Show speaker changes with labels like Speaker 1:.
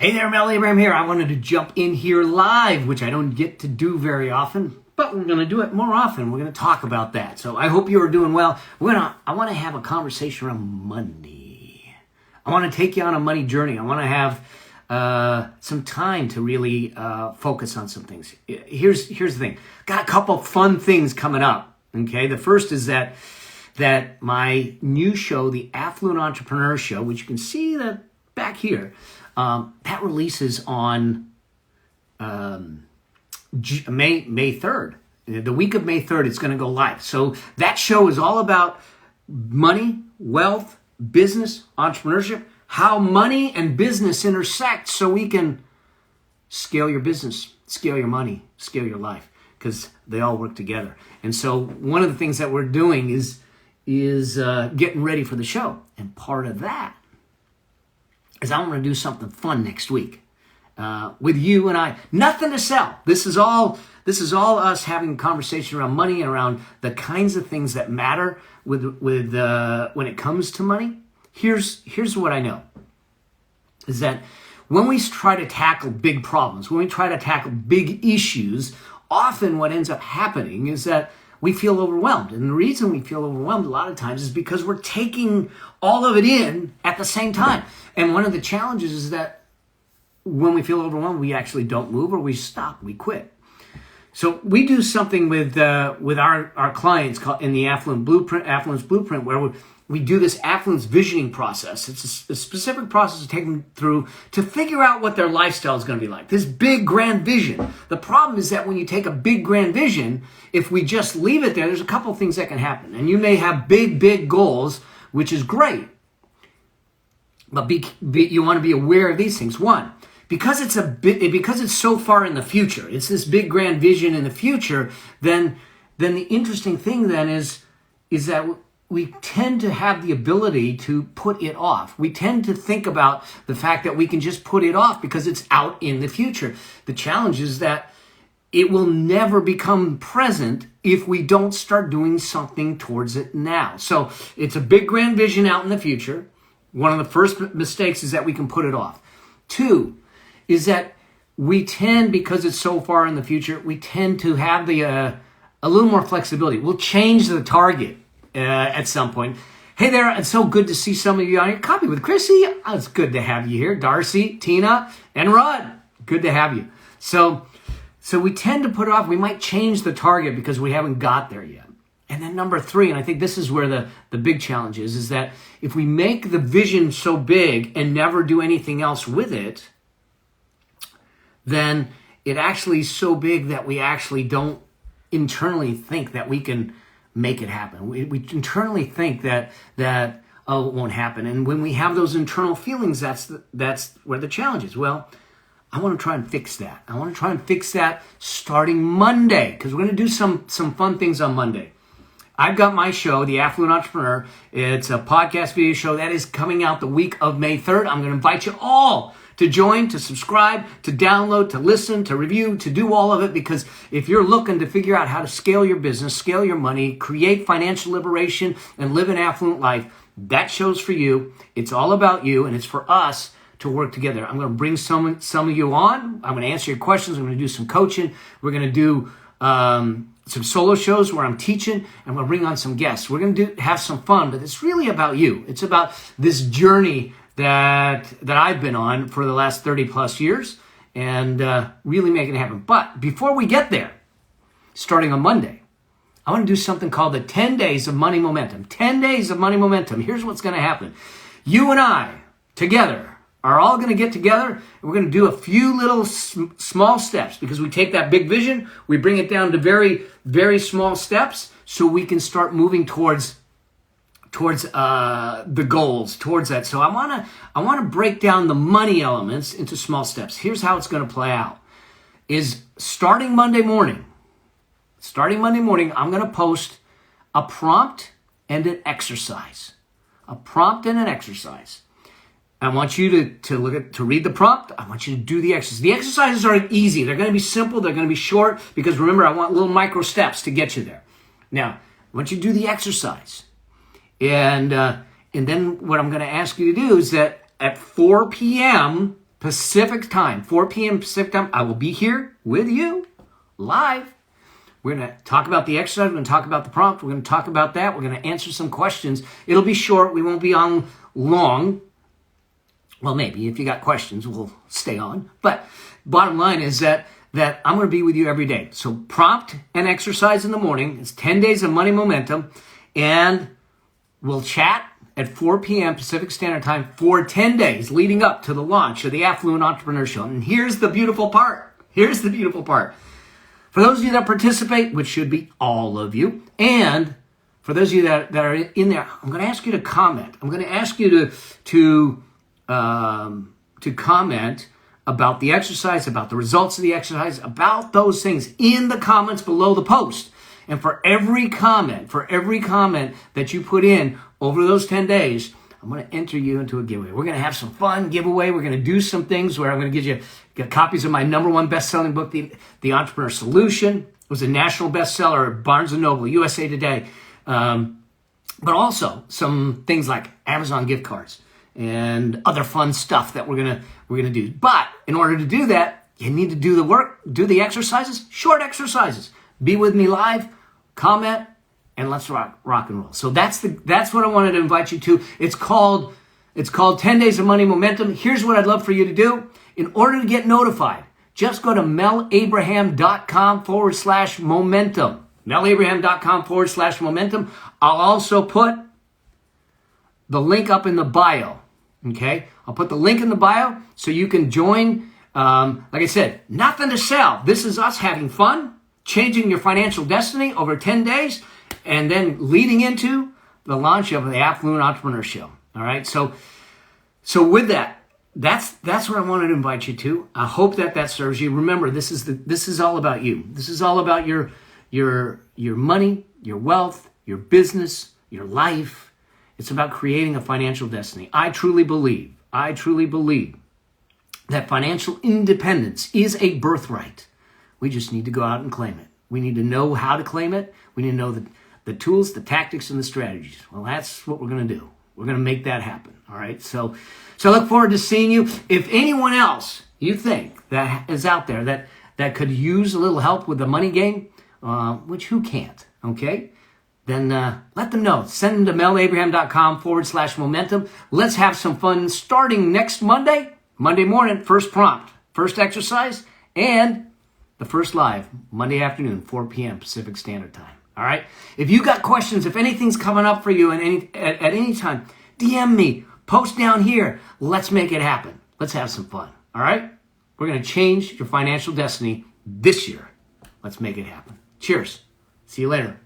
Speaker 1: Hey there, Mel Abraham here. I wanted to jump in here live, which I don't get to do very often, but we're going to do it more often. We're going to talk about that. So I hope you are doing well. I want to have a conversation around money. I want to take you on a money journey. I want to have some time to really focus on some things. Here's the thing. Got a couple fun things coming up. Okay, the first is that my new show, the Affluent Entrepreneur Show, which you can see that back here, that releases on May 3rd. The week of May 3rd, it's going to go live. So that show is all about money, wealth, business, entrepreneurship, how money and business intersect so we can scale your business, scale your money, scale your life, because they all work together. And so one of the things that we're doing is getting ready for the show. And part of that is I want to do something fun next week with you and I. Nothing to sell. This is all us having a conversation around money and around the kinds of things that matter with when it comes to money. Here's what I know is that when we try to tackle big problems, when we try to tackle big issues, often what ends up happening is that we feel overwhelmed. And the reason we feel overwhelmed a lot of times is because we're taking all of it in at the same time. And one of the challenges is that when we feel overwhelmed, we actually don't move, or we stop, we quit. So we do something with our clients called in the Affluence Blueprint, where we do this affluence visioning process. It's a specific process to take them through to figure out what their lifestyle is going to be like. This big, grand vision. The problem is that when you take a big, grand vision, if we just leave it there's a couple of things that can happen. And you may have big, big goals, which is great. But you want to be aware of these things. One, because it's so far in the future, it's this big, grand vision in the future, then the interesting thing then is that we tend to have the ability to put it off. We tend to think about the fact that we can just put it off because it's out in the future. The challenge is that it will never become present if we don't start doing something towards it now. So it's a big, grand vision out in the future. One of the first mistakes is that we can put it off. Two is that we tend, because it's so far in the future, we tend to have a little more flexibility. We'll change the target at some point. Hey there, it's so good to see some of you on your Coffee with Chrissy. Oh, it's good to have you here. Darcy, Tina, and Rod. Good to have you. So we tend to put it off. We might change the target because we haven't got there yet. And then number three, and I think this is where the big challenge is that if we make the vision so big and never do anything else with it, then it actually is so big that we actually don't internally think that we can make it happen. We internally think that it won't happen. And when we have those internal feelings, that's where the challenge is. Well, I want to try and fix that. I want to try and fix that starting Monday, because we're going to do some fun things on Monday. I've got my show, The Affluent Entrepreneur. It's a podcast video show that is coming out the week of May 3rd. I'm going to invite you all to join, to subscribe, to download, to listen, to review, to do all of it, because if you're looking to figure out how to scale your business, scale your money, create financial liberation, and live an affluent life, that show's for you. It's all about you, and it's for us to work together. I'm going to bring some of you on. I'm going to answer your questions. I'm going to do some coaching. We're going to do some solo shows where I'm teaching, and I'm going to bring on some guests. We're going to have some fun, but it's really about you. It's about this journey that I've been on for the last 30 plus years, and really making it happen. But before we get there, starting on Monday, I want to do something called the 10 Days of Money Momentum. 10 Days of Money Momentum. Here's what's going to happen. You and I, together, are all going to get together, and we're going to do a few little small steps, because we take that big vision, we bring it down to very, very small steps so we can start moving towards the goals, towards that. So I want to break down the money elements into small steps. Here's how it's going to play out. Is starting Monday morning, I'm going to post a prompt and an exercise. A prompt and an exercise. I want you to read the prompt. I want you to do the exercise. The exercises are easy. They're going to be simple. They're going to be short, because remember, I want little micro steps to get you there. Now, I want you to do the exercise. And then what I'm going to ask you to do is that at 4 p.m. Pacific time, 4 p.m. Pacific time. I will be here with you live. We're going to talk about the exercise. We're going to talk about the prompt. We're going to talk about that. We're going to answer some questions. It'll be short. We won't be on long. Well, maybe if you got questions, we'll stay on. But bottom line is that I'm going to be with you every day. So prompt and exercise in the morning. It's 10 days of money momentum. And we'll chat at 4 p.m. Pacific Standard Time for 10 days leading up to the launch of the Affluent Entrepreneur Show. And here's the beautiful part. Here's the beautiful part. For those of you that participate, which should be all of you, and for those of you that are in there, I'm going to ask you to comment. I'm going to ask you to comment about the exercise, about the results of the exercise, about those things in the comments below the post. And for every comment that you put in over those 10 days, I'm going to enter you into a giveaway. We're going to have some fun giveaway. We're going to do some things where I'm going to get copies of my #1 best-selling book, The Entrepreneur Solution. It was a national bestseller at Barnes & Noble, USA Today. But also some things like Amazon gift cards and other fun stuff that we're gonna do. But in order to do that, you need to do the work, do the exercises, short exercises. Be with me live, comment, and let's rock and roll. So that's what I wanted to invite you to. It's called 10 Days of Money Momentum. Here's what I'd love for you to do. In order to get notified, just go to melabraham.com/momentum. melabraham.com/momentum. I'll also put the link up in the bio. Okay? I'll put the link in the bio so you can join. Like I said, nothing to sell. This is us having fun, changing your financial destiny over 10 days, and then leading into the launch of the Affluent Entrepreneur Show. All right? So with that, that's what I wanted to invite you to. I hope that serves you. Remember, this is all about you. This is all about your money, your wealth, your business, your life. It's about creating a financial destiny. I truly believe that financial independence is a birthright. We just need to go out and claim it. We need to know how to claim it. We need to know the tools, the tactics, and the strategies. Well, that's what we're going to do. We're going to make that happen. All right. So I look forward to seeing you. If anyone else you think that is out there that could use a little help with the money game, which who can't, okay? Then let them know. Send them to melabraham.com/momentum. Let's have some fun starting next Monday morning, first prompt, first exercise, and the first live Monday afternoon, 4 p.m. Pacific Standard Time. All right? If you got questions, if anything's coming up for you at any time, DM me. Post down here. Let's make it happen. Let's have some fun. All right? We're going to change your financial destiny this year. Let's make it happen. Cheers. See you later.